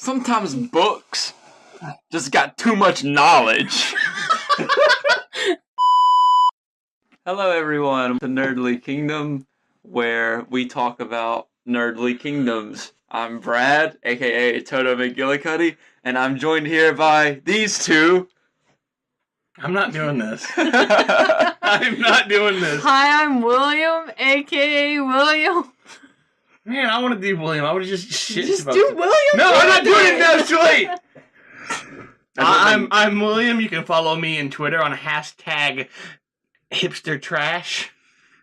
Sometimes books just got too much knowledge. Hello everyone, the Nerdly Kingdom, where we talk about nerdly kingdoms. I'm Brad, aka Toto McGillicuddy, and I'm joined here by these two. I'm not doing this. I'm not doing this. Hi, I'm William, aka William. Man, I want to do William. I would just shit Just about do it. William. No, I'm not doing it. No, it's too late. I'm I'm William. You can follow me on Twitter on hashtag hipster trash.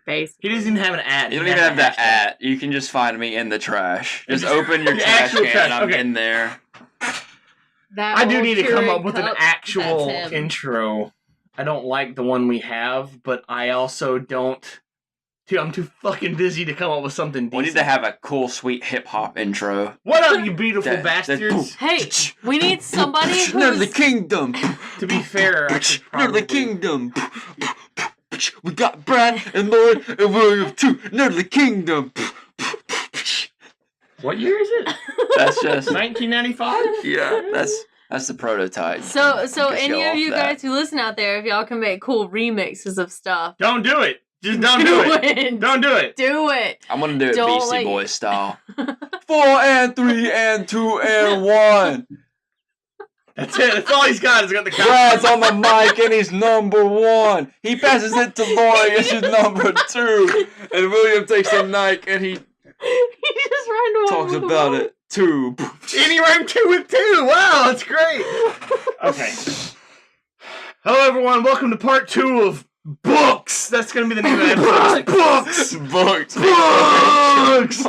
He doesn't even have an at. You don't even have that at. You can just find me in the trash. Just open your trash actual can trash, and I'm okay. in there. That I do old need to come Keurig up with an cup, actual that's him. intro. I don't like the one we have, but I also don't... Dude, I'm too fucking busy to come up with something decent. We need to have a cool, sweet hip-hop intro. What up, you beautiful That- bastards? Hey, we need somebody Nerdly who's... Kingdom! To be fair, I could probably... Nerdly Kingdom! We got Brad and Lloyd and William too. Nerdly Kingdom! What year is it? That's just... 1995? Yeah, that's the prototype. So Just any go of off you that. guys who listen out there, if y'all can make cool remixes of stuff, Don't do it. Just don't do it. Don't do it. Do it. I'm gonna do it Don't Beastie like- Boys style. 4 and 3 and 2 and 1. That's it. That's all he's got. He's got the Brad's on the mic and he's number 1. He passes it to Lori and she's number 2. And William takes the mic and he He just ran to talks about it too. And he rhymed 2 with 2. Wow, that's great. Okay. Hello, everyone. Welcome to part 2 of Books. That's going to be the name of the episode. Books. Books.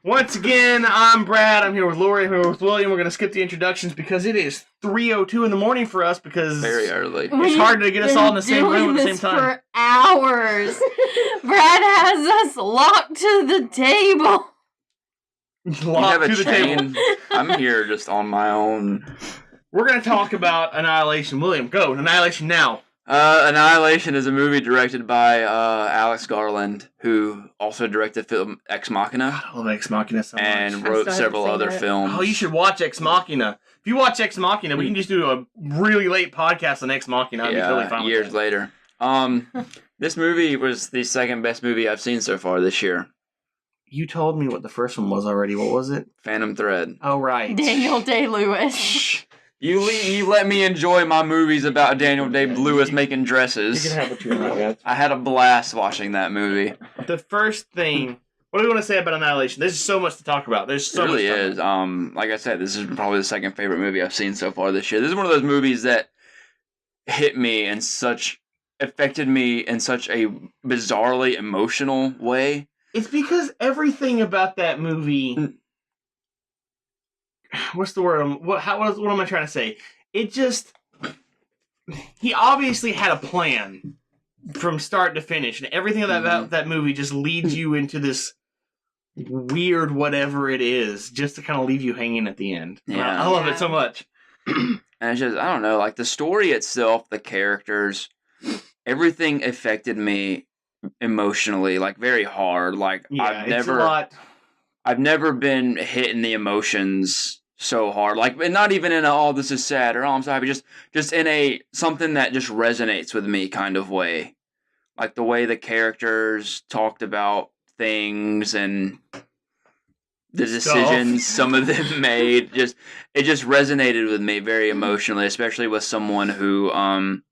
Once again, I'm Brad. I'm here with Lori. I'm here with William. We're going to skip the introductions because it is 3:02 in the morning for us because Very early. it's hard to get us all in the same room at the same time. For hours. Brad has us locked to the table. You Locked have a to the table. chain. I'm here just on my own. We're going to talk about Annihilation. William, go. Annihilation now. Annihilation is a movie directed by Alex Garland, who also directed film Ex Machina I love Ex Machina so much. and I wrote still several haven't seen other it. films. Oh, you should watch Ex Machina. If you watch Ex Machina, we can just do a really late podcast on Ex Machina. I'd be totally fine with years that. later. This movie was the second best movie I've seen so far this year. You told me what the first one was already. What was it? Phantom Thread. Oh, right. Daniel Day-Lewis. You let me enjoy my movies about Daniel Day-Lewis making You dresses. can have what you want, guys. I had a blast watching that movie. The first thing... What do we want to say about Annihilation? There's so much to talk about. There's so It really much to is. talk about. Like I said, this is probably the second favorite movie I've seen so far this year. This is one of those movies that hit me and affected me in such a bizarrely emotional way. It's because everything about that movie... What's the word? What am I trying to say? It just... He obviously had a plan from start to finish, and everything about that movie just leads you into this weird whatever it is, just to kind of leave you hanging at the end. Yeah. I love Yeah. it so much. And it's just, I don't know, like the story itself, the characters, everything affected me emotionally, like very hard. Like Yeah, it's a lot. I've never been hit in the emotions so hard. Like, and not even in a, oh, this is sad or oh, I'm so happy. Just in a something that just resonates with me kind of way. Like the way the characters talked about things and the decisions some of them made. It just resonated with me very emotionally, especially with someone who,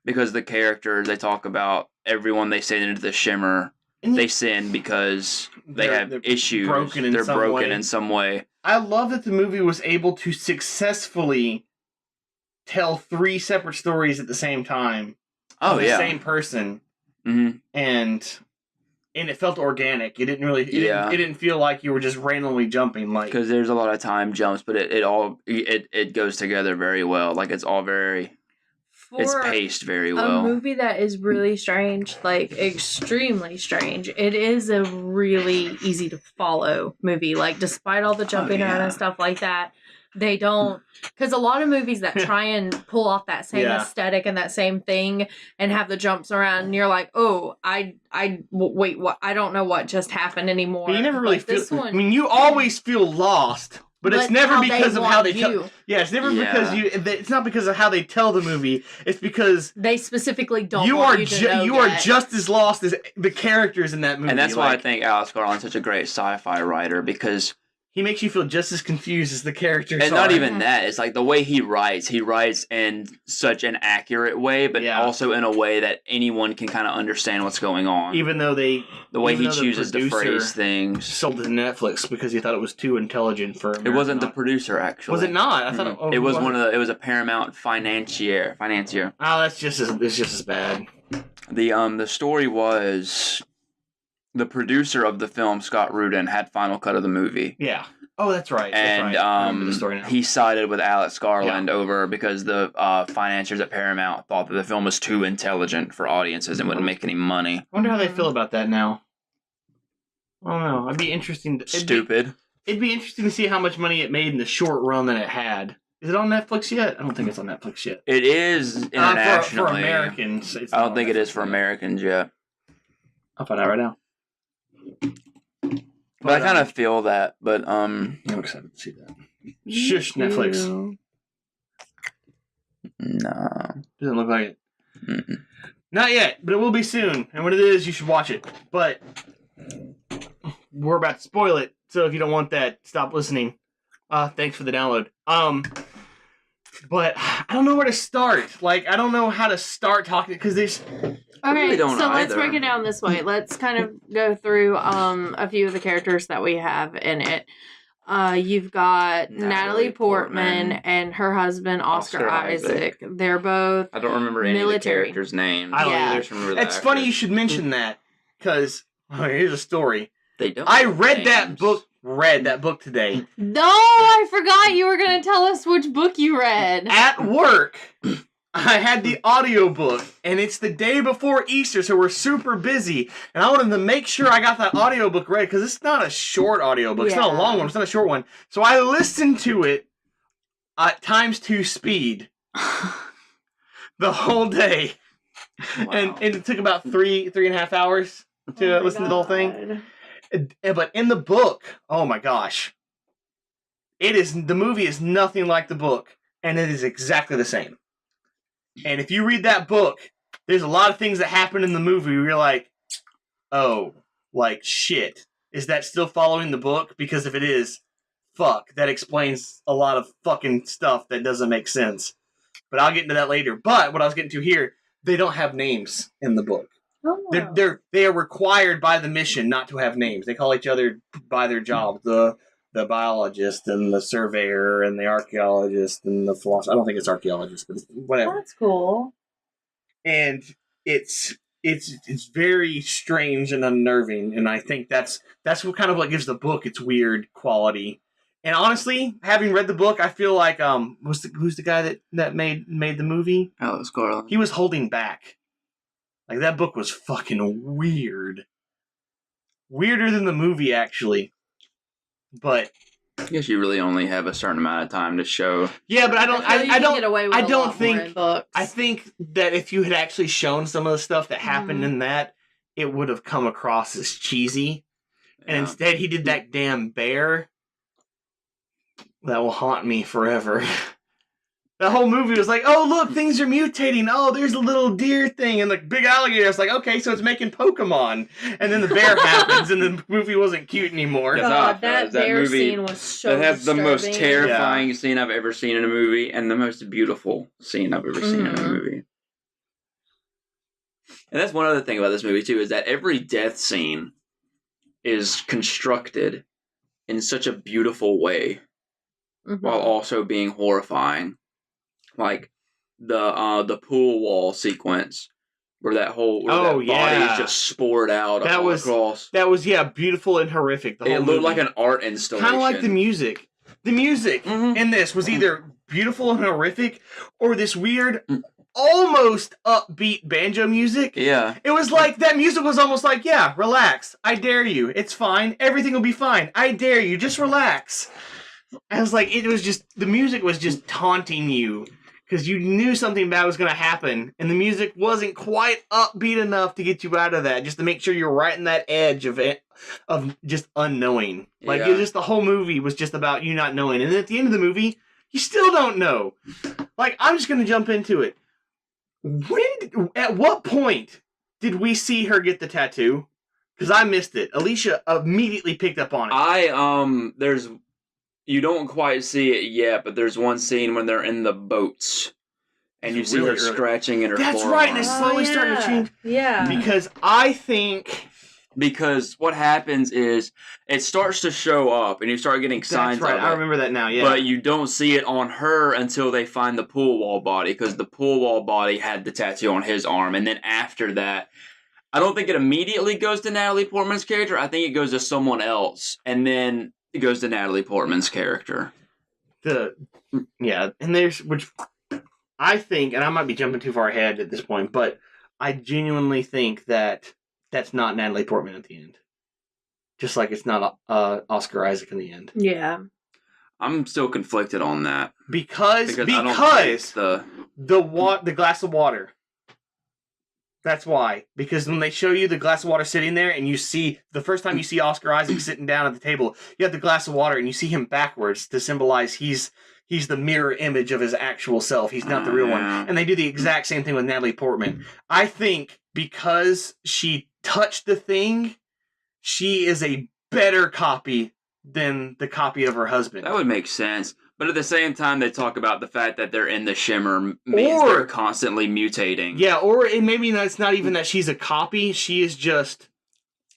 because the characters, they talk about everyone they send into the Shimmer, they sin because they're have issues. They're broken in some way. I love that the movie was able to successfully tell 3 separate stories at the same time. Oh, of the yeah. same person. Mm-hmm. And it felt organic. It didn't really. Yeah. It didn't feel like you were just randomly jumping. Like Because there's a lot of time jumps, but it goes together very well. Like it's all very, it's For paced very a well. movie that is really strange, like extremely strange, it is a really easy to follow movie. Like despite all the jumping around yeah. and stuff like that, they don't, because a lot of movies that try and pull off that same Yeah. aesthetic and that same thing and have the jumps around, and you're like, oh, wait, what? I don't know what just happened anymore. But you never really But feel. this one. I mean, you always feel lost But it's never because of how they tell. you. Yeah, it's never Yeah. because you. It's not because of how they tell the movie. It's because They specifically don't you want are you to know you are yet. just as lost as the characters in that movie. And that's why I like, think Alex Garland's such a great sci-fi writer, because he makes you feel just as confused as the characters. and are. not even that. It's like the way he writes in such an accurate way, but Yeah. also in a way that anyone can kind of understand what's going on. Even though the way even he though the chooses to producer phrase things. sold it to Netflix because he thought it was too intelligent for. It wasn't the producer, actually. Was it not? I thought it was it was a Paramount financier. Oh, that's just as bad. The story was the producer of the film, Scott Rudin, had final cut of the movie. Yeah. Oh, that's right. And I remember the story now. he sided with Alex Garland over because the financiers at Paramount thought that the film was too intelligent for audiences and wouldn't make any money. I wonder how they feel about that now. I don't know. It'd be interesting. Stupid. It'd be interesting to see how much money it made in the short run that it had. Is it on Netflix yet? I don't think it's on Netflix yet. It is internationally. For Americans. I don't think it is for Americans yet. I'll find out right now. But I kind of feel that. But I'm excited to see that. Shush, Netflix. no. Doesn't look like it. Mm-mm. Not yet, but it will be soon. And when it is, you should watch it. But we're about to spoil it, so if you don't want that, stop listening. Thanks for the download. But I don't know where to start. Like, I don't know how to start talking because there's. Okay, really don't so let's either. break it down this way. Let's kind of go through a few of the characters that we have in it. You've got Natalie Portman and her husband Oscar Isaac. They're both I don't remember any military. of the characters' names. I don't Yeah. either. Just remember the It's funny you actors. should mention that because here's a story. They don't. I have read that names. book. Read that book today No, I forgot you were going to tell us which book you read. at work. I had the audiobook, and it's the day before Easter, so we're super busy. And I wanted to make sure I got that audiobook ready, because it's not a short audiobook. It's not a long one. It's not a short one. So I listened to it at ×2 speed the whole day. Wow. And it took about 3.5 hours to listen to the whole thing. But in the book, oh my gosh. The movie is nothing like the book, and it is exactly the same. And if you read that book, there's a lot of things that happen in the movie where you're like, oh, like, shit. Is that still following the book? Because if it is, fuck, that explains a lot of fucking stuff that doesn't make sense. But I'll get into that later. But what I was getting to here, they don't have names in the book. Oh. They are required by the mission not to have names. They call each other by their job. The biologist and the surveyor and the archaeologist and the philosopher. I don't think it's archaeologist, but whatever. That's cool. And it's very strange and unnerving, and I think that's what kind of what gives the book its weird quality. And honestly, having read the book, I feel like who's the guy that made the movie? Alex Garland. He was holding back. Like, that book was fucking weird. Weirder than the movie, actually. But I guess you really only have a certain amount of time to show. yeah, but I don't think books. I think that if you had actually shown some of the stuff that happened in that, it would have come across as cheesy. And Yeah. instead, he did that damn bear. That will haunt me forever. The whole movie was like, oh, look, things are mutating. Oh, there's a little deer thing and the big alligator. It's like, okay, so it's making Pokemon. And then the bear happens and the movie wasn't cute anymore. Yeah. God, That that bear movie- scene was so That has the most disturbing. terrifying scene I've ever seen in a movie, and the most beautiful scene I've ever seen in a Mhm. movie. And that's one other thing about this movie too, is that every death scene is constructed in such a beautiful way, Mhm. while also being horrifying. Like the pool wall sequence, where that whole Oh, that body yeah. is just spored out That all was- across. That was, beautiful and horrific. The whole It looked movie. like an art installation. Kind of like the music. The music Mhm. in this was either beautiful and horrific or this weird, almost upbeat banjo music. Yeah. It was like, that music was almost like, yeah, relax. I dare you. It's fine. Everything will be fine. I dare you. Just relax. I was like, the music was just taunting you. because you knew something bad was going to happen, and the music wasn't quite upbeat enough to get you out of that, just to make sure you're right in that edge of just unknowing. Like, it just, the whole movie was just about you not knowing, and then at the end of the movie, you still don't know. Like, I'm just going to jump into it. At what point did we see her get the tattoo? Because I missed it. Alicia immediately picked up on it. You don't quite see it yet, but there's one scene when they're in the boats. And you see her scratching in her forearm. That's right, and it's slowly starting to change. Yeah. Because what happens is, it starts to show up, and you start getting signs of it. I remember that now, yeah. But you don't see it on her until they find the pool wall body, because the pool wall body had the tattoo on his arm. And then after that, I don't think it immediately goes to Natalie Portman's character. I think it goes to someone else, and then it goes to Natalie Portman's character. And there's, which I think, and I might be jumping too far ahead at this point, but I genuinely think that that's not Natalie Portman at the end. Just like it's not Oscar Isaac in the end. Yeah. I'm still conflicted on that. Because I don't think the glass of water. That's why. Because when they show you the glass of water sitting there, and you see, the first time you see Oscar Isaac sitting down at the table, you have the glass of water, and you see him backwards to symbolize he's the mirror image of his actual self. He's not the real one. And they do the exact same thing with Natalie Portman. I think because she touched the thing, she is a better copy than the copy of her husband. That would make sense. But at the same time, they talk about the fact that they're in the shimmer means they're constantly mutating. Yeah, or maybe it's not even that she's a copy. She is just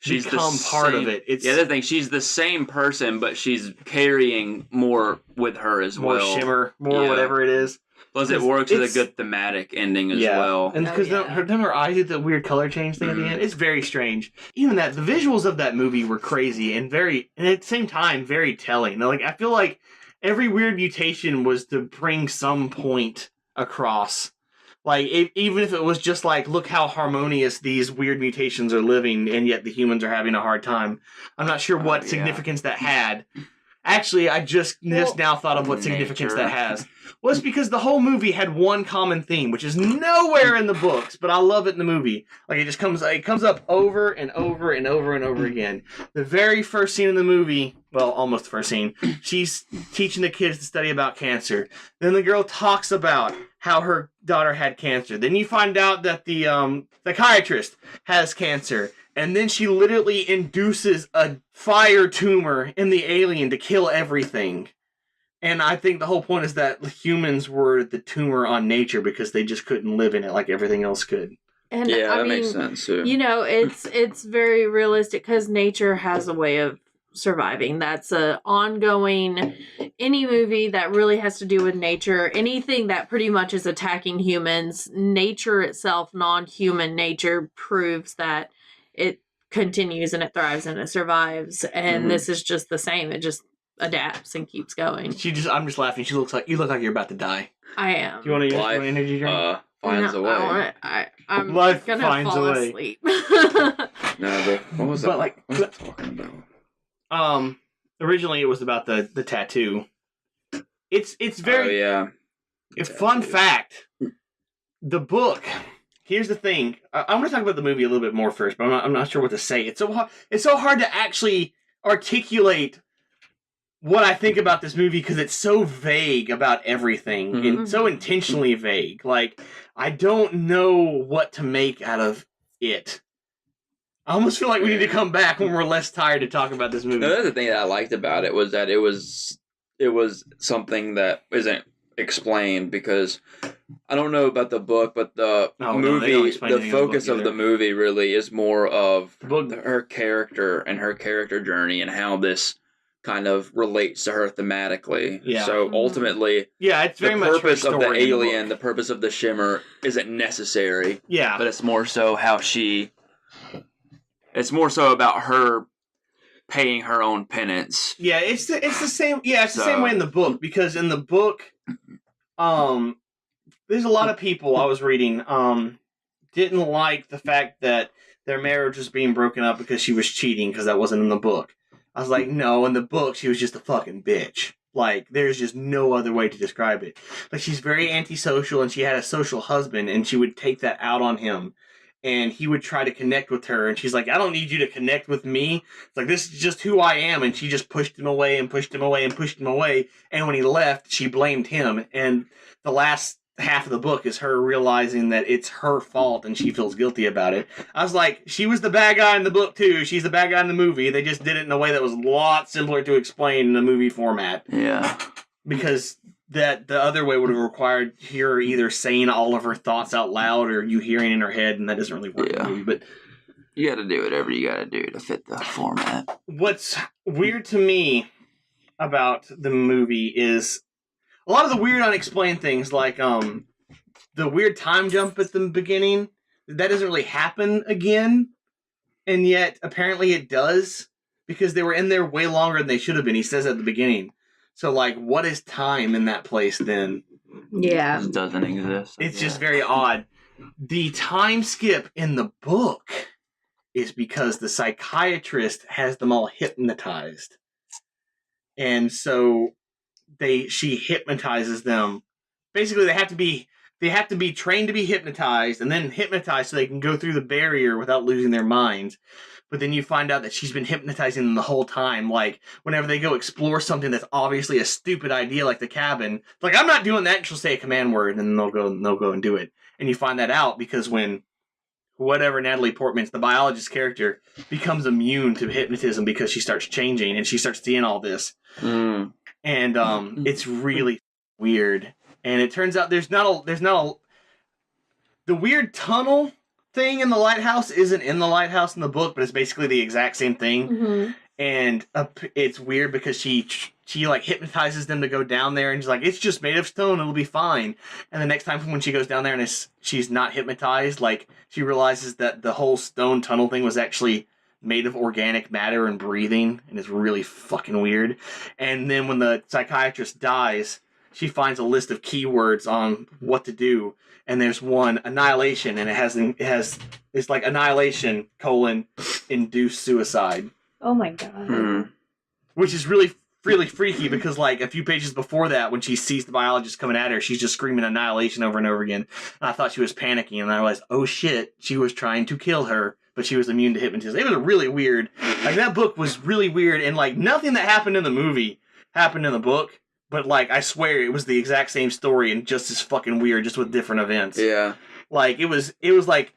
become part of it. It's, the other thing, she's the same person, but she's carrying more with her as well. More shimmer, whatever it is. Plus, it works with a good thematic ending as well. And because her eyes did the weird color change thing at the end. It's very strange. Even that, the visuals of that movie were crazy and at the same time, very telling. Like, I feel like every weird mutation was to bring some point across. Like, even if it was just like, look how harmonious these weird mutations are living, and yet the humans are having a hard time. I'm not sure what significance that had. Actually, I just now thought of what significance that has. Well, it's because the whole movie had one common theme, which is nowhere in the books, but I love it in the movie. Like, it comes up over and over and over and over again. The very first scene in the movie, well, almost the first scene, she's teaching the kids to study about cancer. Then the girl talks about how her daughter had cancer. Then you find out that the psychiatrist has cancer. And then she literally induces a fire tumor in the alien to kill everything. And I think the whole point is that humans were the tumor on nature because they just couldn't live in it like everything else could. And that makes sense too. You know, it's very realistic because nature has a way of surviving. That's a ongoing. Any movie that really has to do with nature, anything that pretty much is attacking humans, nature itself, non-human nature, proves that it continues and it thrives and it survives. And this is just the same. It just adapts and keeps going. I'm just laughing. You look like you're about to die. I am. Do you want to use an energy drink? Finds a way. I'm Life gonna finds fall a way. asleep. No, but what was that? But like, what was I talking about? Originally it was about the tattoo. It's very fun fact. The book. Here's the thing. I'm going to talk about the movie a little bit more first, but I'm not sure what to say. It's so hard to actually articulate what I think about this movie because it's so vague about everything and so intentionally vague. Like, I don't know what to make out of it. I almost feel like we need to come back when we're less tired to talk about this movie. The other thing that I liked about it was that it was something that isn't explained because I don't know about the book, but the movie, the focus of the movie really is more of her character and her character journey and how this kind of relates to her thematically. Yeah. So ultimately, it's very much the purpose of the alien, the purpose of the shimmer isn't necessary. Yeah. But it's more so it's more so about her paying her own penance. Yeah, it's the same. Yeah, it's the same way in the book because in the book, there's a lot of people I was reading didn't like the fact that their marriage was being broken up because she was cheating because that wasn't in the book. I was like, no, in the book she was just a fucking bitch. Like, there's just no other way to describe it. Like, she's very antisocial, and she had a social husband, and she would take that out on him. And he would try to connect with her, and she's like, I don't need you to connect with me. It's like, this is just who I am. And she just pushed him away and pushed him away and pushed him away. And when he left, she blamed him. And the last half of the book is her realizing that it's her fault and she feels guilty about it. I was like, she was the bad guy in the book too. She's the bad guy in the movie. They just did it in a way that was a lot simpler to explain in the movie format. Yeah. Because that the other way would have required her either saying all of her thoughts out loud or you hearing in her head, and that doesn't really work in the movie. But you got to do whatever you got to do to fit the format. What's weird to me about the movie is a lot of the weird unexplained things, like the weird time jump at the beginning. That doesn't really happen again, and yet apparently it does, because they were in there way longer than they should have been. He says at the beginning. So, like, what is time in that place then? Yeah. It doesn't exist. It's just very odd. The time skip in the book is because the psychiatrist has them all hypnotized. And so she hypnotizes them. Basically, they have to be trained to be hypnotized and then hypnotized so they can go through the barrier without losing their minds. But then you find out that she's been hypnotizing them the whole time. Like, whenever they go explore something that's obviously a stupid idea, like the cabin, it's like, I'm not doing that, and she'll say a command word, and then they'll go and do it. And you find that out because when whatever Natalie Portman's, the biologist character, becomes immune to hypnotism because she starts changing and she starts seeing all this. Mm. And it's really weird. And it turns out there's not a the weird tunnel thing in the lighthouse isn't in the lighthouse in the book, but it's basically the exact same thing. Mm-hmm. And it's weird because she like hypnotizes them to go down there, and she's like, it's just made of stone, it'll be fine. And the next time when she goes down there and she's not hypnotized, like, she realizes that the whole stone tunnel thing was actually made of organic matter and breathing, and it's really fucking weird. And then when the psychiatrist dies, she finds a list of keywords on what to do, and there's one, annihilation, and it's like annihilation : induced suicide. Oh my god. Which is really freaky, because like a few pages before that, when she sees the biologist coming at her, she's just screaming annihilation over and over again. And I thought she was panicking, and I realized, oh shit, she was trying to kill her, but she was immune to hypnotism. It was really weird. Like, that book was really weird, and like nothing that happened in the movie happened in the book. But, like, I swear it was the exact same story and just as fucking weird, just with different events. Yeah. Like, it was like,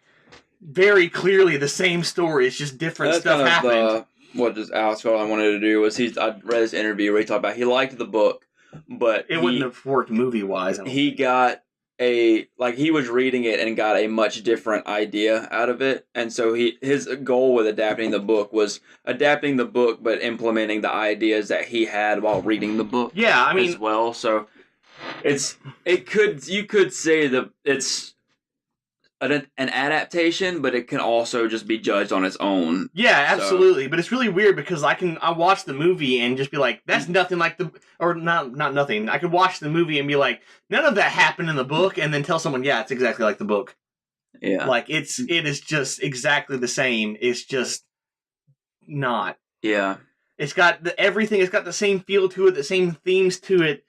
very clearly the same story. It's just different stuff happened. What just Alex what I wanted to do was I read his interview where he talked about he liked the book, but it wouldn't have worked movie-wise. He got he was reading it and got a much different idea out of it, and so his goal with adapting the book was adapting the book but implementing the ideas that he had while reading the book. Yeah, I mean, as well. So you could say that it's an adaptation, but it can also just be judged on its own. Yeah, absolutely. So. But it's really weird because I watch the movie and just be like, that's nothing like not nothing. I could watch the movie and be like, none of that happened in the book, and then tell someone, yeah, it's exactly like the book. Yeah. Like, it is just exactly the same. It's just not. Yeah. It's got everything. It's got the same feel to it, the same themes to it.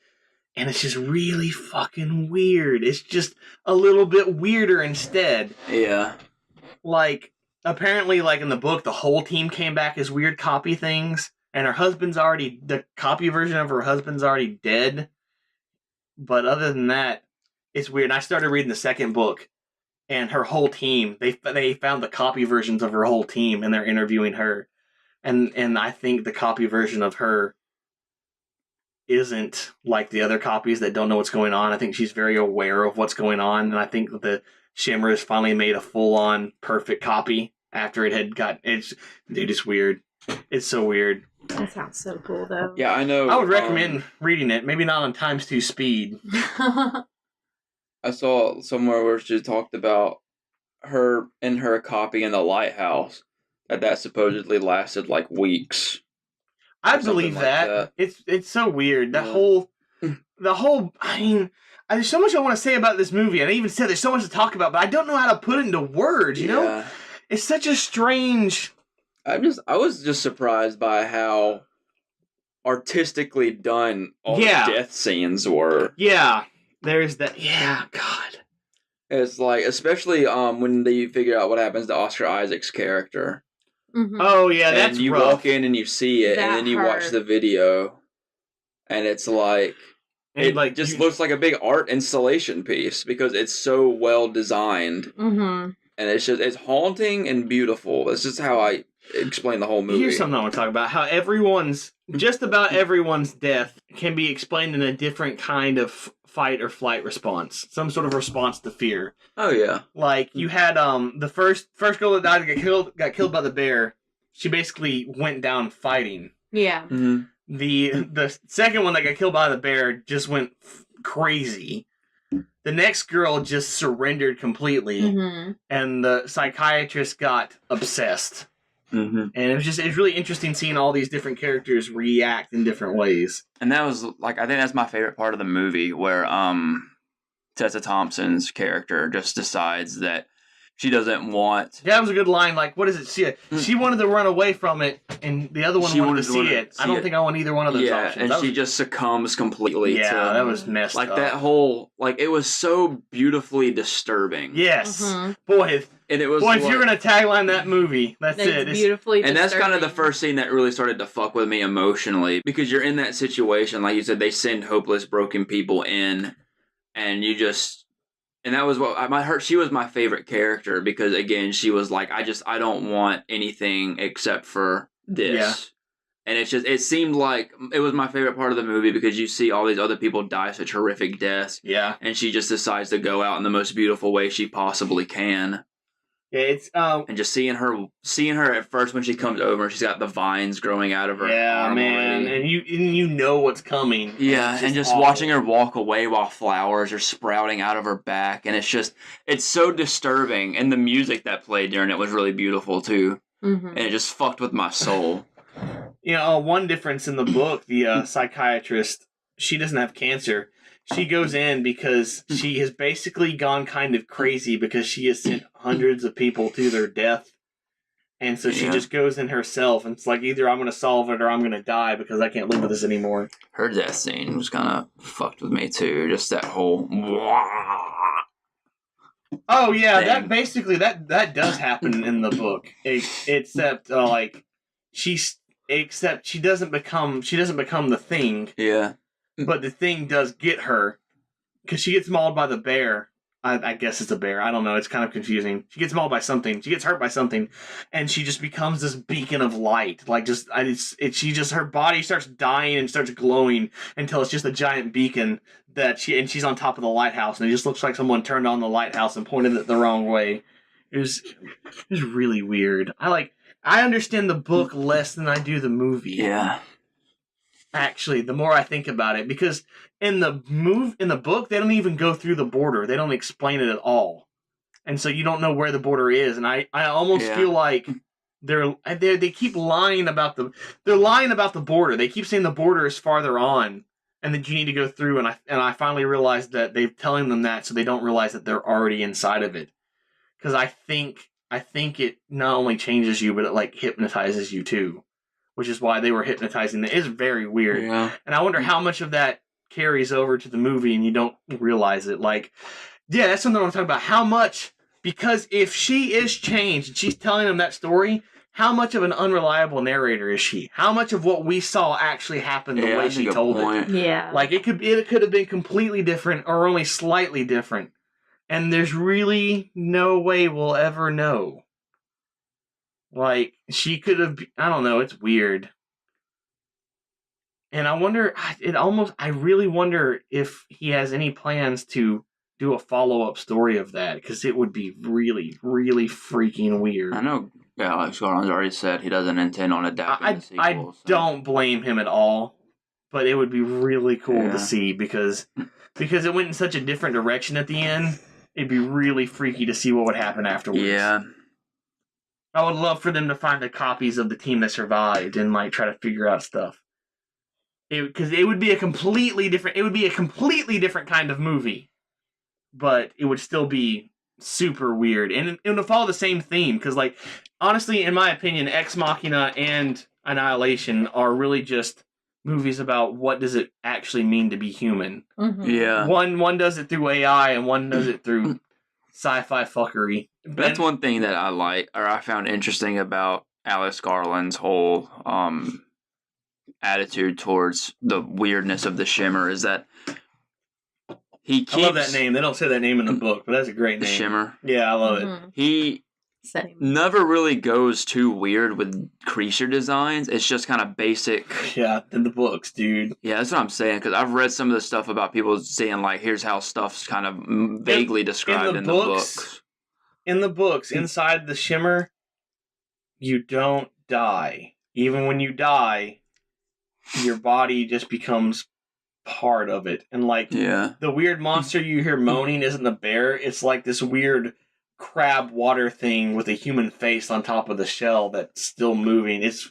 And it's just really fucking weird. It's just a little bit weirder instead. Yeah. Like, apparently, like, in the book, the whole team came back as weird copy things. And the copy version of her husband's already dead. But other than that, it's weird. And I started reading the second book. And her whole team, they found the copy versions of her whole team. And they're interviewing her. And I think the copy version of her isn't like the other copies that don't know what's going on. I think she's very aware of what's going on, and I think the Shimmer has finally made a full-on perfect copy after it had it's weird. It's so weird. That sounds so cool, though. Yeah, I know. I would recommend reading it. Maybe not on 2x speed. I saw somewhere where she talked about her copy in the lighthouse that supposedly lasted like weeks. I believe that. It's so weird. The whole I mean, there's so much I want to say about this movie. And I even said there's so much to talk about, but I don't know how to put it into words, you know? It's such a strange... I was just surprised by how artistically done all Yeah. the death scenes were. Yeah, there's that. Yeah, God. It's like, especially when they figure out what happens to Oscar Isaac's character. Mhm. Oh yeah, that's and you rough. walk in and you see it, and That then you watch hurt. the video, and it's like And, it like, just you- looks like a big art installation piece because it's so well designed, Mhm. and it's haunting and beautiful. That's just how I explain the whole movie. Here's something I want to talk about: how just about everyone's death can be explained in a different kind of fight or flight response, some sort of response to fear. Oh yeah, Like you had the first girl that died got killed by the bear. She basically went down fighting. Yeah. mm-hmm. The second one that got killed by the bear just went crazy. The next girl just surrendered completely, Mhm. and the psychiatrist got obsessed. Mm-hmm. And it's really interesting seeing all these different characters react in different ways. And that was like, I think that's my favorite part of the movie, where Tessa Thompson's character just decides that she doesn't want. That was a good line. Like, what is it? She wanted to run away from it, and the other one She wanted to see it. I don't think I want either one of those Yeah, options. and she just succumbs completely. Yeah, to, that was messed like up. that whole it was so beautifully disturbing. Yes, Mhm. boy. And it was Boy, if you're gonna tagline that movie, that's It's it. beautifully and that's kind of the disturbing. first scene that really started to fuck with me emotionally, because you're in that situation, like you said, they send hopeless, broken people in, and you just. And that was she was my favorite character, because again, she was like, I don't want anything except for this. Yeah. And it seemed like it was my favorite part of the movie, because you see all these other people die such horrific deaths, Yeah, and she just decides to go out in the most beautiful way she possibly can. yeah. It's And just seeing her at first when she comes over, she's got the vines growing out of her arm man, already. and you know what's coming. Yeah, and just watching her walk away while flowers are sprouting out of her back, and it's so disturbing, and the music that played during it was really beautiful too, Mhm. and it just fucked with my soul. You know, one difference in the book, the psychiatrist, she doesn't have cancer. She goes in because she has basically gone kind of crazy because she has sent hundreds of people to their death. And so she just goes in herself, and it's like, either I'm going to solve it or I'm going to die because I can't live with this anymore. Her death scene was kind of fucked with me too, just that whole... Oh yeah, thing. that basically that does happen in the book, except she doesn't become the thing. Yeah. But the thing does get her, because she gets mauled by the bear. I guess it's a bear. I don't know. It's kind of confusing. She gets mauled by something. She gets hurt by something, and she just becomes this beacon of light. Like her body starts dying and starts glowing until it's just a giant beacon and she's on top of the lighthouse, and it just looks like someone turned on the lighthouse and pointed it the wrong way. It was really weird. I understand the book less than I do the movie. Yeah. Actually, the more I think about it, because in the book, they don't even go through the border. They don't explain it at all, and so you don't know where the border is. And I almost feel like they keep lying about they're lying about the border. They keep saying the border is farther on, and that you need to go through. And I finally realized that they're telling them that so they don't realize that they're already inside of it. Because I think it not only changes you, but it hypnotizes you too. Which is why they were hypnotizing them. It's very weird. Yeah. And I wonder how much of that carries over to the movie and you don't realize it. That's something I'm talking about. How much, because if she is changed and she's telling them that story, how much of an unreliable narrator is she? How much of what we saw actually happened the way she told it? Yeah. It could have been completely different or only slightly different. And there's really no way we'll ever know. She could have... I don't know. It's weird. And I really wonder if he has any plans to do a follow-up story of that, because it would be really, really freaking weird. I know Alex Garland's already said he doesn't intend on adapting the sequel. I don't blame him at all, but it would be really cool to see, because it went in such a different direction at the end. It'd be really freaky to see what would happen afterwards. Yeah. I would love for them to find the copies of the team that survived and try to figure out stuff. Because it would be a completely different kind of movie, but it would still be super weird, and it would follow the same theme. Because honestly, in my opinion, Ex Machina and Annihilation are really just movies about what does it actually mean to be human. Mm-hmm. Yeah. One does it through AI and one does it through sci-fi fuckery. That's one thing that I found interesting about Alex Garland's whole attitude towards the weirdness of the Shimmer is that he keeps... I love that name. They don't say that name in the book, but that's a great The name. Shimmer. Yeah, I love it. He never really goes too weird with creature designs. It's just kind of basic. Yeah, in the books, dude. Yeah, that's what I'm saying, because I've read some of the stuff about people saying, like, here's how stuff's kind of vaguely described in the books. In the books, inside the Shimmer, you don't die. Even when you die, your body just becomes part of it. And, like, the weird monster you hear moaning isn't the bear. It's like this weird crab water thing with a human face on top of the shell that's still moving. It's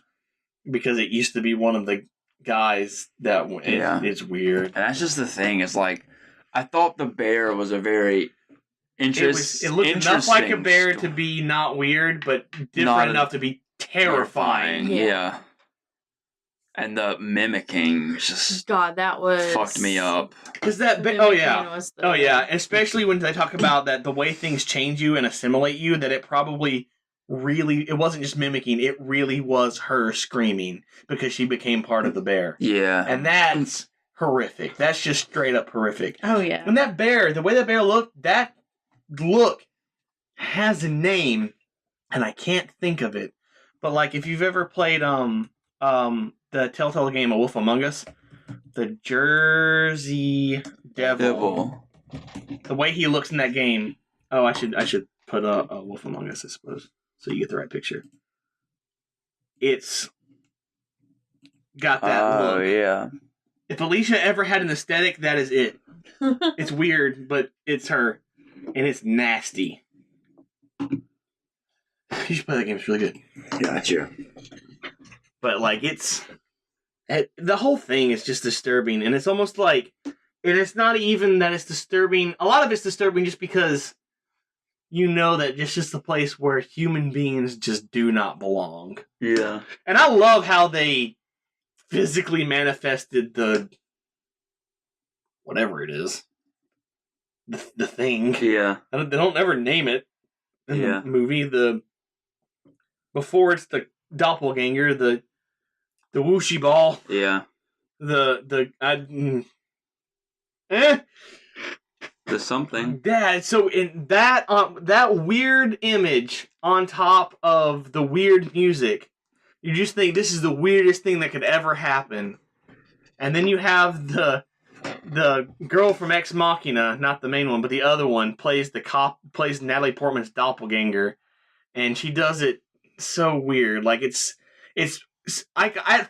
because it used to be one of the guys that... It's weird. And that's just the thing. It's like, I thought the bear was a very... It looked enough like a bear to be not weird, but different enough to be terrifying. Yeah. And the mimicking just... God, that was... fucked me up. Because that... Oh, yeah. Especially when they talk about that the way things change you and assimilate you, that it probably really... It wasn't just mimicking, it really was her screaming because she became part of the bear. Yeah. And that's horrific. That's just straight up horrific. Oh, yeah. And that bear, the way that bear looked, that look has a name, and I can't think of it. But, like, if you've ever played the Telltale game A Wolf Among Us, the Jersey Devil. The way he looks in that game. Oh, I should put a Wolf Among Us, I suppose, so you get the right picture. It's got that look. Oh, yeah. If Alicia ever had an aesthetic, that is it. It's weird, but it's her. And it's nasty. You should play that game. It's really good. Gotcha. But, like, the whole thing is just disturbing. And it's almost like... And it's not even that it's disturbing. A lot of it's disturbing just because you know that it's just a place where human beings just do not belong. Yeah. And I love how they physically manifested the... whatever it is. The thing. Yeah. They don't ever name it in the movie. Before it's the doppelganger, the whooshy ball. Yeah. The something. Yeah, so in that weird image on top of the weird music, you just think this is the weirdest thing that could ever happen. And then you have the girl from Ex Machina, not the main one, but the other one, plays Natalie Portman's doppelganger, and she does it so weird. Like, at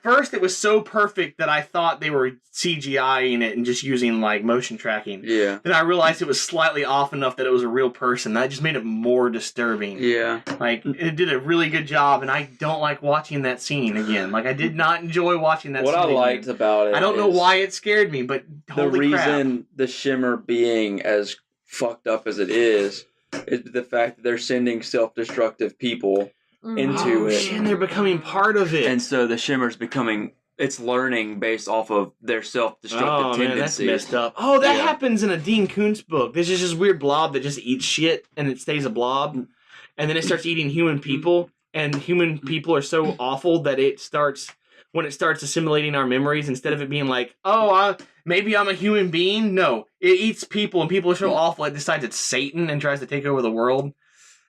first it was so perfect that I thought they were CGIing it and just using, like, motion tracking. Yeah. Then I realized it was slightly off enough that it was a real person. That just made it more disturbing. Yeah. Like, it did a really good job, and I don't like watching that scene again. Like, I did not enjoy watching that scene What I again. liked about it, I don't know why it scared me, but holy crap. The reason the Shimmer being as fucked up as it is the fact that they're sending self-destructive people into it. And they're becoming part of it. And so the Shimmer's it's learning based off of their self-destructive tendencies. Man, that's messed up. Oh, that happens in a Dean Koontz book. There's just this weird blob that just eats shit, and it stays a blob. And then it starts eating human people, and human people are so awful that when it starts assimilating our memories, instead of it being like, maybe I'm a human being, no. It eats people, and people are so awful it decides it's Satan and tries to take over the world.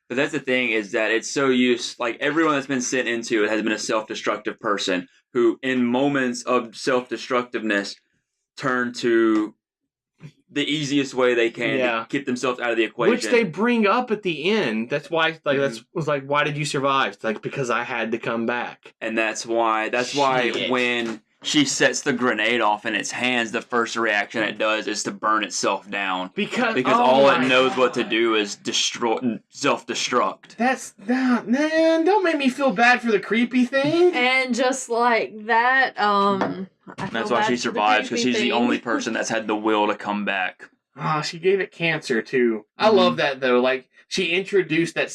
But that's the thing, is that it's so used, like, everyone that's been sent into it has been a self-destructive person who, in moments of self-destructiveness, turn to the easiest way they can to get themselves out of the equation. Which they bring up at the end. That's why, like, why did you survive? It's like, because I had to come back. And that's why when she sets the grenade off in its hands, the first reaction it does is to burn itself down. Because all it knows what to do is self-destruct. Man, don't make me feel bad for the creepy thing. And just like that, that's why she survives, because she's the only person that's had the will to come back. She gave it cancer too. I love that though. Like, she introduced that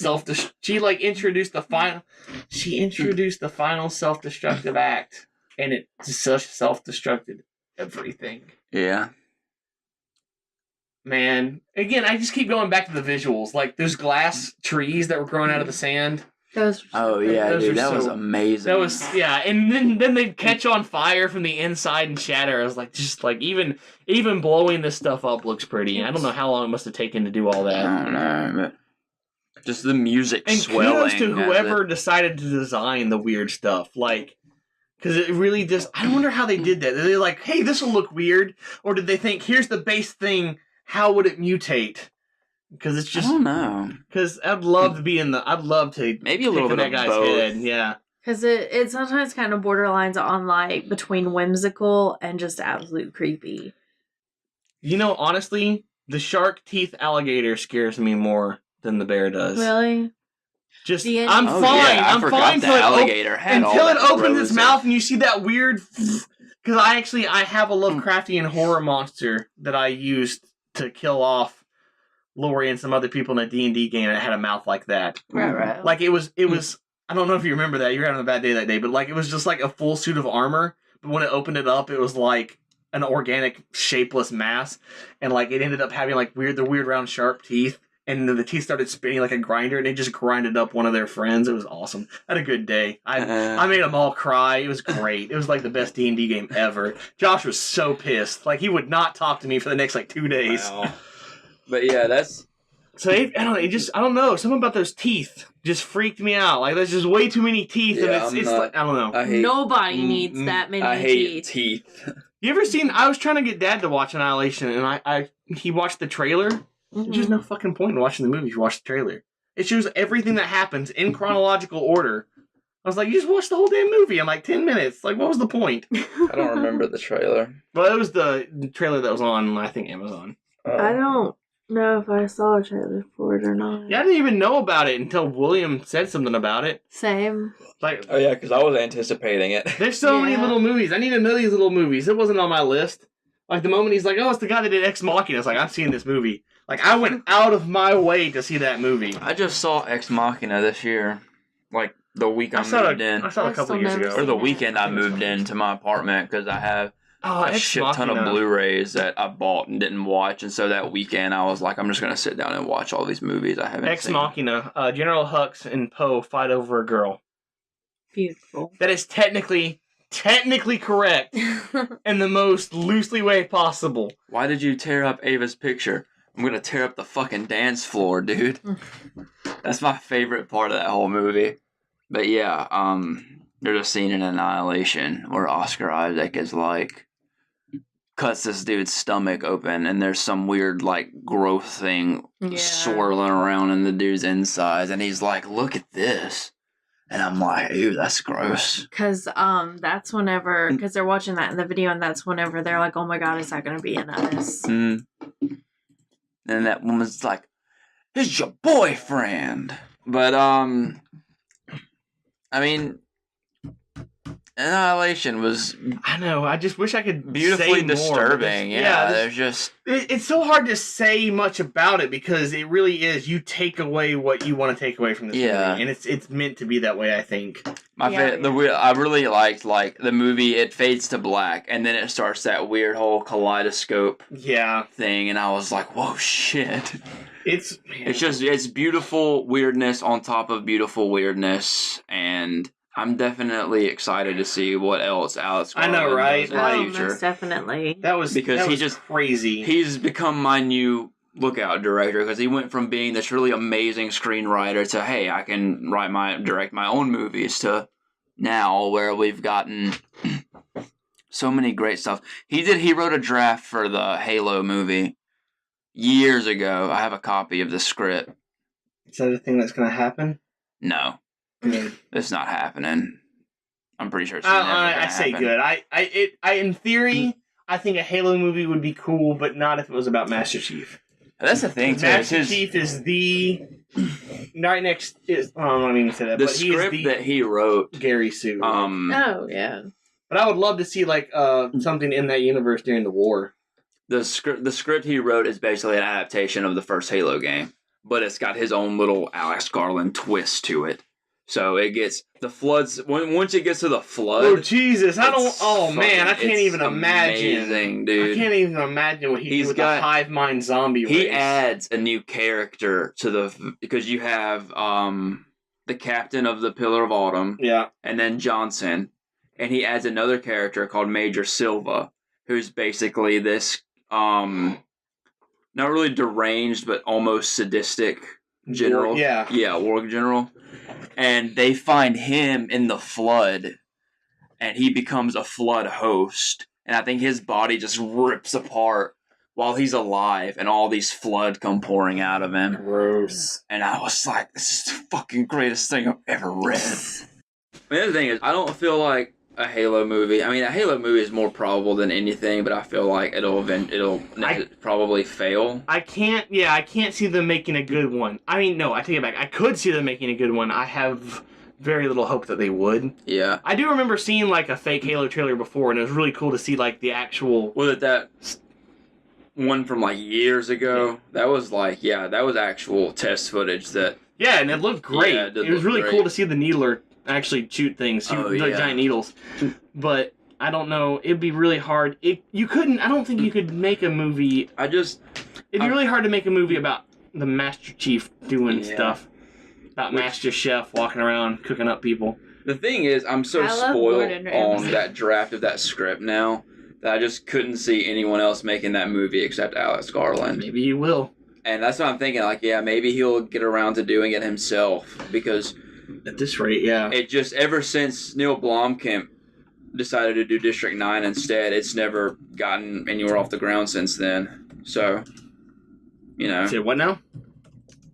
introduced the final self-destructive act. and it just self-destructed everything. Yeah. Man, again, I just keep going back to the visuals, like those glass trees that were growing out of the sand. Oh yeah, dude, that was amazing. That was and then they'd catch on fire from the inside and shatter. I was like, just like even blowing this stuff up looks pretty. I don't know how long it must have taken to do all that. I don't know, but just the music and swelling. Kudos to whoever decided to design the weird stuff, like. Because it really just, I wonder how they did that. Did they like, hey, this will look weird? Or did they think, here's the base thing, how would it mutate? Because it's just, I don't know. Because I'd love to maybe a little bit of that guy's both. head, yeah. Because it sometimes kind of borderlines on like between whimsical and just absolute creepy. You know, honestly, the shark teeth alligator scares me more than the bear does. Really? Just, The I'm end- fine. Yeah, I I'm forgot fine the till alligator had all until it that opens its rose mouth and you see that weird. Because I have a Lovecraftian horror monster that I used to kill off Lori and some other people in a D&D game that had a mouth like that. Right. Like it was. I don't know if you remember that. You were having a bad day that day, but like it was just like a full suit of armor. But when it opened it up, it was like an organic, shapeless mass, and like it ended up having like the weird round sharp teeth. And then the teeth started spinning like a grinder, and it just grinded up one of their friends. It was awesome. I had a good day. I made them all cry. It was great. It was like the best D&D game ever. Josh was so pissed. Like, he would not talk to me for the next, 2 days. Wow. But yeah, that's... So, I don't know. Something about those teeth just freaked me out. Like, there's just way too many teeth, Yeah, and it's like, I don't know. Nobody needs that many I hate teeth. You ever seen... I was trying to get Dad to watch Annihilation, and he watched the trailer... Mm-hmm. There's no fucking point in watching the movie if you watch the trailer. It shows everything that happens in chronological order. I was like, you just watched the whole damn movie in 10 minutes. Like, what was the point? I don't remember the trailer. Well, it was the trailer that was on, I think, Amazon. I don't know if I saw a trailer for it or not. Yeah, I didn't even know about it until William said something about it. Same. Like, oh yeah, because I was anticipating it. there's so many Yeah. little movies. I need to know these little movies. It wasn't on my list. Like, the moment he's like, oh, it's the guy that did Ex Machina. It's like, I've seen this movie. Like, I went out of my way to see that movie. I just saw Ex Machina this year. Like, the week I saw moved in. it a couple still years never ago. Or the weekend I moved into my apartment, because I have Oh, a Ex shit ton of Machina. Blu-rays that I bought and didn't watch. And so that weekend I was like, I'm just going to sit down and watch all these movies I haven't Ex seen. Machina. General Hux and Poe fight over a girl. Beautiful. That is technically correct in the most loosely way possible. Why did you tear up Ava's picture? I'm going to tear up the fucking dance floor, dude. That's my favorite part of that whole movie. But yeah, there's a scene in Annihilation where Oscar Isaac is like, cuts this dude's stomach open, and there's some weird, growth thing swirling around in the dude's insides, and he's like, look at this. And I'm like, ew, that's gross. Because that's whenever, because they're watching that in the video, and that's whenever they're like, oh my god, is that going to be in us? Mm. And that woman's like, it's your boyfriend. But, I mean, Annihilation was I know. I just wish I could beautifully say more, disturbing. There's just... It's so hard to say much about it because it really is. You take away what you want to take away from this movie, and it's meant to be that way. I think. I really liked the movie. It fades to black, and then it starts that weird whole kaleidoscope thing, and I was like, whoa, shit. It's beautiful weirdness on top of beautiful weirdness, and I'm definitely excited to see what else Alex Garland I know, right? does in the future. Most definitely. That was crazy. He's become my new lookout director because he went from being this really amazing screenwriter to, hey, I can direct my own movies, to now where we've gotten so many great stuff. He wrote a draft for the Halo movie years ago. I have a copy of the script. Is that a thing that's going to happen? No. Good. It's not happening. I'm pretty sure it's never gonna I say happen. good. I in theory, I think a Halo movie would be cool, but not if it was about Master Chief. That's the thing, too. Master Chief is the right next. I don't even say that. The but script he is that he wrote. Gary Sue. Oh yeah. But I would love to see something in that universe during the war. The script he wrote is basically an adaptation of the first Halo game, but it's got his own little Alex Garland twist to it. So it gets the floods. Once it gets to the flood, Oh Jesus! I don't. it's Oh man, I fucking- can't it's even imagine. amazing, dude. I can't even imagine what he He's did with got- the hive mind zombie He race. adds a new character to because you have the captain of the Pillar of Autumn, Yeah. and then Johnson, and he adds another character called Major Silva, who's basically this not really deranged but almost sadistic general. Yeah. War general. And they find him in the flood, and he becomes a flood host. And I think his body just rips apart while he's alive, and all these flood come pouring out of him. Gross. And I was like, this is the fucking greatest thing I've ever read. The other thing is, I don't feel like a Halo movie. I mean, a Halo movie is more probable than anything, but I feel like it'll probably fail. I can't see them making a good one. I mean, no, I take it back. I could see them making a good one. I have very little hope that they would. Yeah. I do remember seeing like a fake Halo trailer before, and it was really cool to see like the actual. Was it that one from like years ago? Yeah. That was actual test footage that. Yeah, and it looked great. Yeah, it was really cool to see the needler actually shoot things, giant needles. But I don't know. It'd be really hard. I don't think you could make a movie. It'd be really hard to make a movie about the Master Chief doing stuff. About Master Chef walking around cooking up people. The thing is, I'm so spoiled on that draft of that script now that I just couldn't see anyone else making that movie except Alex Garland. Maybe you will. And that's what I'm thinking. Like, yeah, maybe he'll get around to doing it himself, because at this rate, yeah. It just, ever since Neil Blomkamp decided to do District 9 instead, it's never gotten anywhere off the ground since then. So, you know. Say what now?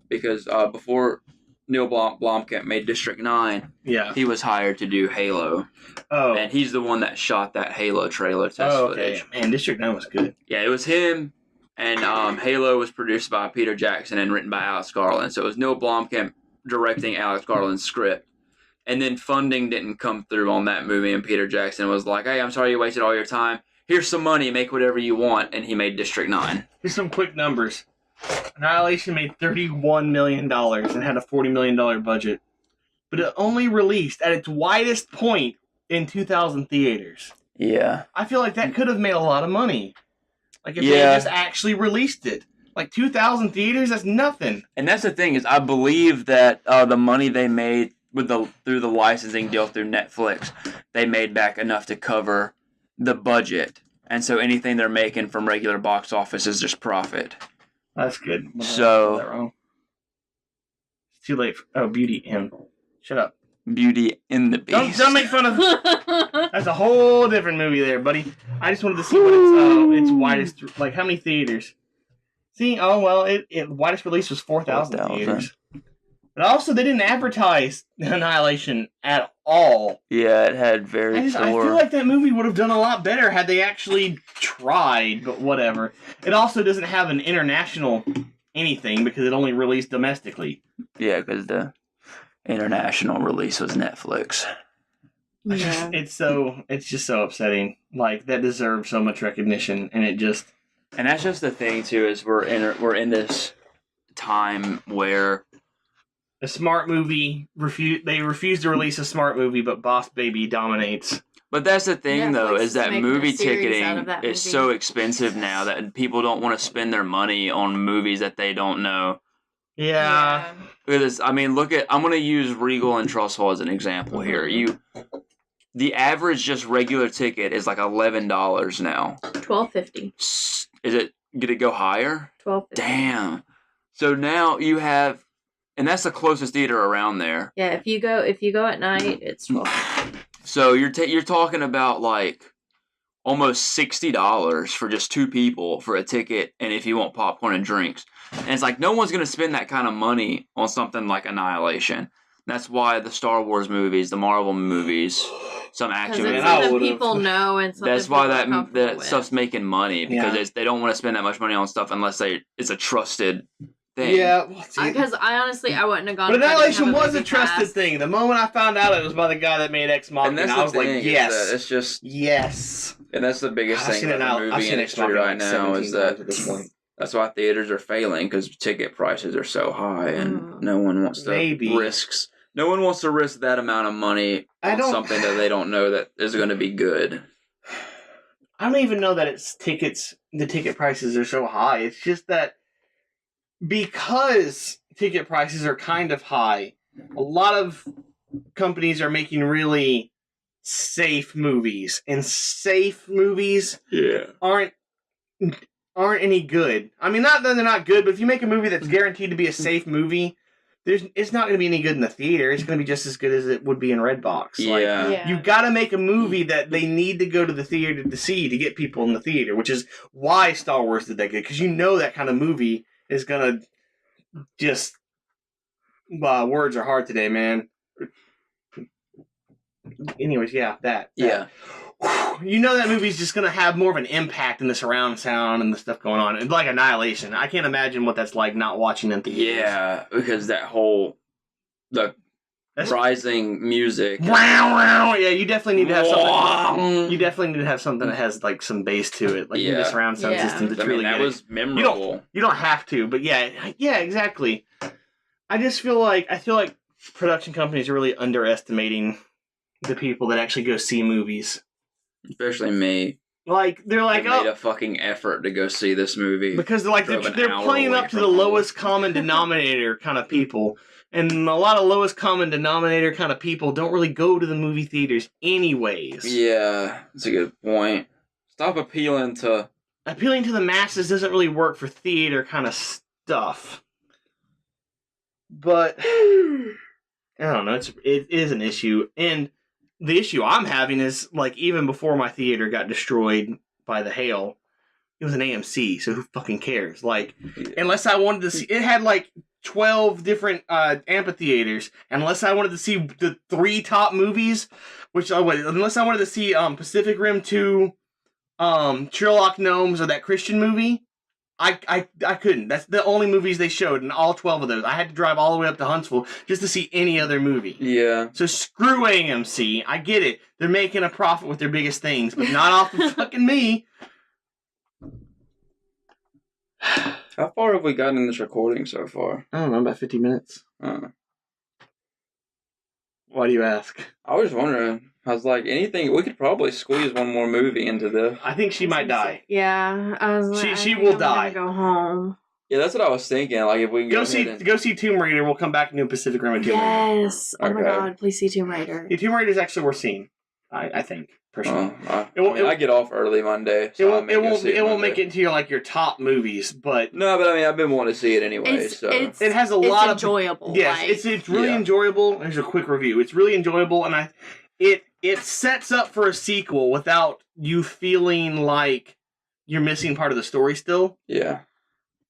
Because before Neil Blomkamp made District 9, he was hired to do Halo. Oh. And he's the one that shot that Halo trailer test footage. Man, District 9 was good. Yeah, it was him. And Halo was produced by Peter Jackson and written by Alex Garland. So it was Neil Blomkamp directing Alex Garland's script. And then funding didn't come through on that movie, and Peter Jackson was like, hey, I'm sorry you wasted all your time. Here's some money, make whatever you want. And he made District 9. Here's some quick numbers. Annihilation made $31 million and had a $40 million budget. But it only released at its widest point in 2,000 theaters. Yeah. I feel like that could have made a lot of money. Like if they had just actually released it. Like 2,000 theaters, that's nothing. And that's the thing, is I believe that the money they made through the licensing deal through Netflix, they made back enough to cover the budget. And so anything they're making from regular box office is just profit. That's good. So that wrong? It's too late. Beauty and shut up. Beauty and the Beast. Don't make fun of. That's a whole different movie there, buddy. I just wanted to see what its widest. Like how many theaters? See, it widest release was 4,000 theaters. But also, they didn't advertise Annihilation at all. Yeah, it had very I feel like that movie would have done a lot better had they actually tried, but whatever. It also doesn't have an international anything because it only released domestically. Yeah, because the international release was Netflix. Yeah. It's just so upsetting. Like, that deserves so much recognition, and it just... And that's just the thing, too, is we're in this time where... A smart movie, they refuse to release a smart movie, but Boss Baby dominates. But that's the thing, Netflix though, is that movie ticketing movie. is so expensive now that people don't want to spend their money on movies that they don't know. Yeah. Look at this. I mean, I'm going to use Regal and Trustful as an example here. The average just regular ticket is like $11 now. $12.50. Did it go higher? $12.50. Damn. So now you have, and that's the closest theater around there. Yeah, if you go at night, it's $12.50. So you're talking about like almost $60 for just two people for a ticket, and if you want popcorn and drinks. And it's like no one's going to spend that kind of money on something like Annihilation. That's why the Star Wars movies, the Marvel movies, some action movies. Because it's something people know and something that's why that stuff's making money, because they don't want to spend that much money on stuff unless it's a trusted thing. Yeah. Because I wouldn't have gone. But Annihilation was a trusted thing. The moment I found out it was by the guy that made Ex Machina, I was like, yes. It's just... Yes. And that's the biggest thing about the movie industry right now is that... That's why theaters are failing, because ticket prices are so high, and no one wants to risk No one wants to risk that amount of money on something that they don't know that is going to be good. I don't even know that it's tickets. The ticket prices are so high. It's just that because ticket prices are kind of high, a lot of companies are making really safe movies, and safe movies aren't any good. I mean, not that they're not good, but if you make a movie that's guaranteed to be a safe movie, it's not going to be any good in the theater. It's going to be just as good as it would be in Redbox. Yeah. You got to make a movie that they need to go to the theater to see to get people in the theater, which is why Star Wars did that good, because you know that kind of movie is going to just... words are hard today, man. Anyways, that. Yeah. You know that movie's just going to have more of an impact in the surround sound and the stuff going on. It's like Annihilation. I can't imagine what that's like not watching in theaters. Yeah, because that whole... rising music. Wow. Yeah, you definitely need to have something. You definitely need to have something that has like some bass to it. Like you need a surround sound system that's really that good. was memorable. You don't have to, but yeah, exactly. I feel like production companies are really underestimating the people that actually go see movies. Especially me. Like they're like, made a fucking effort to go see this movie because they're playing up to the lowest common denominator kind of people, and a lot of lowest common denominator kind of people don't really go to the movie theaters anyways. Yeah, that's a good point. Stop appealing to the masses doesn't really work for theater kind of stuff. But I don't know. It is an issue, and the issue I'm having is like even before my theater got destroyed by the hail, it was an AMC, so who fucking cares? Like, unless I wanted to see, it had like 12 different amphitheaters, and unless I wanted to see the 3 top movies, unless I wanted to see Pacific Rim 2, Sherlock Gnomes, or that Christian movie. I couldn't. That's the only movies they showed, and all 12 of those. I had to drive all the way up to Huntsville just to see any other movie. Yeah. So screw AMC. I get it. They're making a profit with their biggest things, but not off of fucking me. How far have we gotten in this recording so far? I don't know, about 50 minutes. Why do you ask? I was wondering. I was like, anything, we could probably squeeze one more movie into this. I think she might die. Yeah, I was like, she will die. Go home. Yeah, that's what I was thinking. Like, if we can go see Tomb Raider, we'll come back and do Pacific Rim and Tomb Raider. Yes. Oh my God, please see Tomb Raider. Yeah, Tomb Raider is actually worth seeing. I think personally. I get off early Monday. So it won't make it into your top movies, but no. But I mean, I've been wanting to see it anyway. It has a lot of enjoyable. Yes, it's really enjoyable. Here's a quick review. It's really enjoyable, and it sets up for a sequel without you feeling like you're missing part of the story still. Yeah.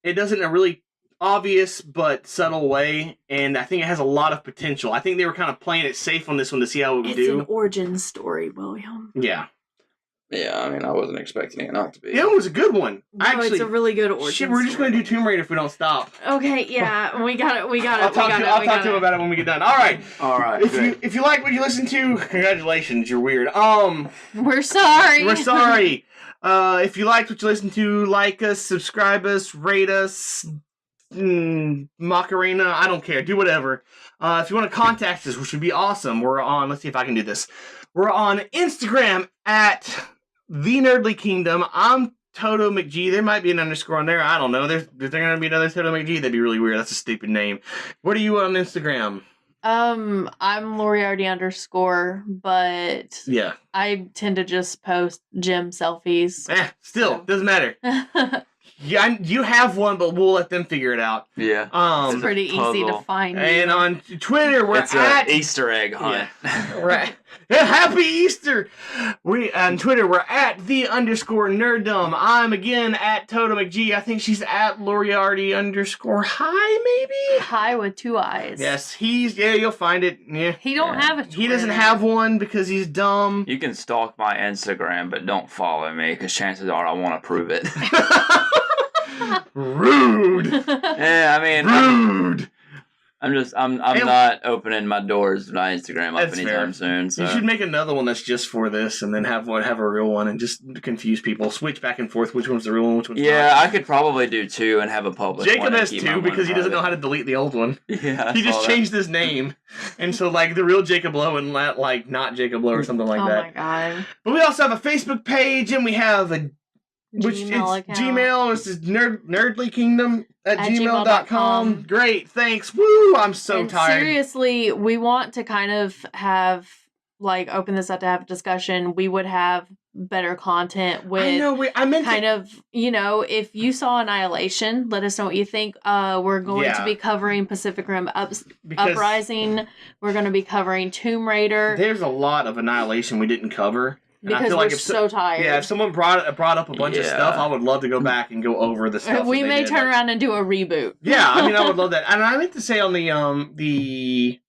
It does it in a really obvious but subtle way, and I think it has a lot of potential. I think they were kind of playing it safe on this one to see how it would do. It's an origin story, William. Yeah. Yeah, I mean, I wasn't expecting it not to be. Yeah, it was a good one. No, actually, it's a really good origin shit, we're just going to do Tomb Raider if we don't stop. Okay, yeah, we got it. I'll talk to him about it when we get done. All right. If you like what you listen to, congratulations, you're weird. We're sorry. We're sorry. If you liked what you listened to, like us, subscribe us, rate us, Macarena, I don't care. Do whatever. If you want to contact us, which would be awesome, we're on, let's see if I can do this. We're on Instagram at thenerdlykingom. I'm Toto McG. There might be an underscore on there. I don't know. If there's going to be another Toto McG, that'd be really weird. That's a stupid name. What are you on Instagram? I'm Loriarty _, but yeah, I tend to just post gym selfies. Still, doesn't matter. Yeah, you have one, but we'll let them figure it out. Yeah. It's pretty easy to find. And on Twitter, we're at Easter egg hunt. Yeah. Right. Happy Easter! On Twitter, we're at _nerddom. I'm again at Toto McG. I think she's at Loriarty _hi, maybe? Hi with 2 eyes. Yes, you'll find it. Yeah. He don't have a Twitter. He doesn't have one because he's dumb. You can stalk my Instagram, but don't follow me because chances are I won't approve it. Rude. Yeah, I mean, rude. I'm Hey, not opening my doors to my Instagram up That's anytime fair. soon. So. You should make another one that's just for this, and then have a real one, and just confuse people. Switch back and forth. Which one's the real one? Which one's Yeah, not? I could probably do 2 and have a public one. Jacob and has keep my 2 one because he doesn't know private. how to delete the old one. Yeah, He just changed his name, and so like the real Jacob Lowe and like not Jacob Lowe or something like Oh that. my god. But we also have a Facebook page, and we have a Gmail account. Gmail. This is nerdlykingom at gmail.com. gmail.com. Great, thanks. Woo! I'm so And tired. seriously, we want to kind of have like open this up to have a discussion. We would have better content with I know. I meant kind of, you know, if you saw Annihilation, let us know what you think. We're going to be covering Pacific Rim Uprising. We're going to be covering Tomb Raider. There's a lot of Annihilation we didn't cover. And Because I feel we're like if so tired. Yeah, if someone brought up a bunch of stuff, I would love to go back and go over the stuff. We that they may did. turn around and do a reboot. Yeah, I mean, I would love that. And I meant to say on the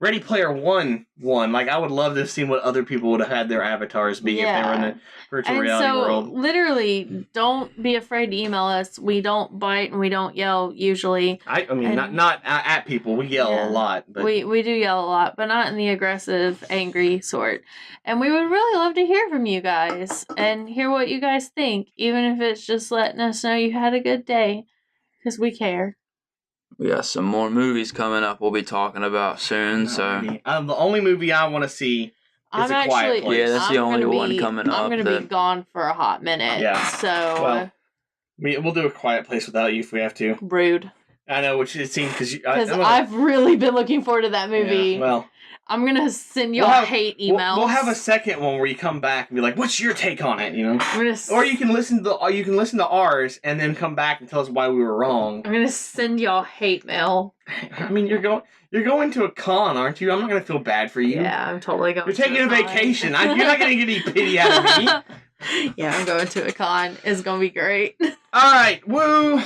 Ready Player One, like I would love to see what other people would have had their avatars be if they were in the virtual And reality so, world. literally, don't be afraid to email us. We don't bite and we don't yell usually. I mean, and- not at people. We yell a lot, but We do yell a lot, but not in the aggressive, angry sort. And we would really love to hear from you guys and hear what you guys think, even if it's just letting us know you had a good day, because we care. We got some more movies coming up we'll be talking about soon, so... the only movie I want to see is A Quiet Place. Yeah, that's the only one coming up I'm going to be that- gone for a hot minute. Yeah. So... Well, we'll do A Quiet Place without you if we have to. Rude. I know, which it seems because I've really been looking forward to that movie. Yeah, well, I'm going to send y'all hate emails. We'll have a second one where you come back and be like, "What's your take on it?" You know, I'm gonna or you can listen to ours and then come back and tell us why we were wrong. I'm going to send y'all hate mail. I mean, you're going to a con, aren't you? I'm not going to feel bad for you. Yeah, I'm totally going. You're taking a vacation. You're not going to get any pity out of me. Yeah, I'm going to a con. It's going to be great. All right, woo.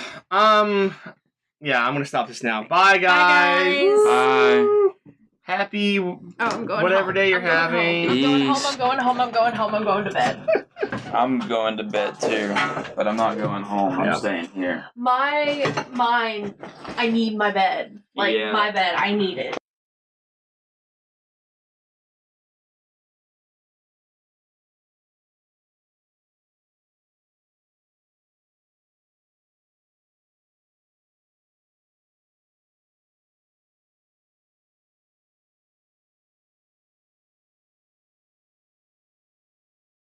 Yeah, I'm going to stop this now. Bye, guys. Bye. Happy I'm going whatever home. day you're I'm having. going home. I'm going home. I'm going home. I'm going to bed. I'm going to bed too, but I'm not going home. I'm Yeah. staying here. I need my bed. Like, Yeah. my bed. I need it.